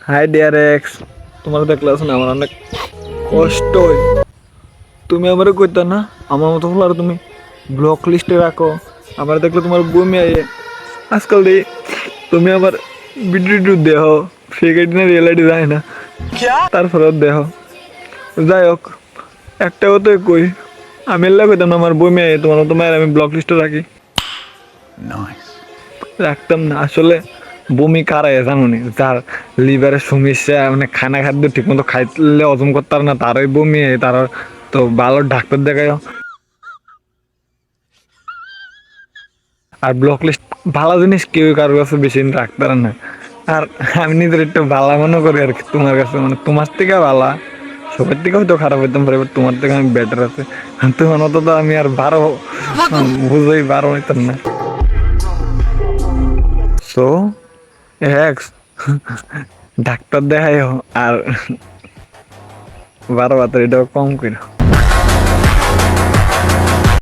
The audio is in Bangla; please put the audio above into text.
হাই ডিয়ার এক্স, তোমার দেখলে আছে না আমার অনেক কষ্ট হয়। তুমি আমারে কইতা না আমার মতো হলো আর তুমি ব্লক লিস্টে রাখো। আমার দেখলে তোমার বমি আইয়ে আজকাল দিই তুমি আমার ভিডিও দেহ ফেক আইডি না রিয়েল আইডি যায় না, তারপরে দেহ যাই হোক একটা কথা কই, আমি এল্লা কইতাম না আমার বমি আইয়ে তোমার মতো মায়ের আমি ব্লক লিস্টে রাখি, রাখতাম না। আসলে বমি কারায় জানো নি, যার লিভারের সমস্যা মানে খানা খাদ্য ঠিক মতো খাইলে হজম করতে পারে না, তারই বমি হয়, তার তো ভালো ডাক্তার দেখায়। আর ব্লক লিস্ট ভালো জিনিস কেউ কারোর কাছে বেশি দিন রাখতে পারে না। আর আমি নিজের একটু ভালো মনে করি আর কি তোমার কাছে, মানে তোমার থেকে ভালো, সবার থেকে হয়তো খারাপ হইতাম পারে বাট তোমার থেকে আমি বেটার আছে। তোমার মতো তো আমি আর বারো বুঝেই বারো হইতাম না। সো এক্স ডাক্তার দেখাই আর বারো বাতার এটাও কম করে।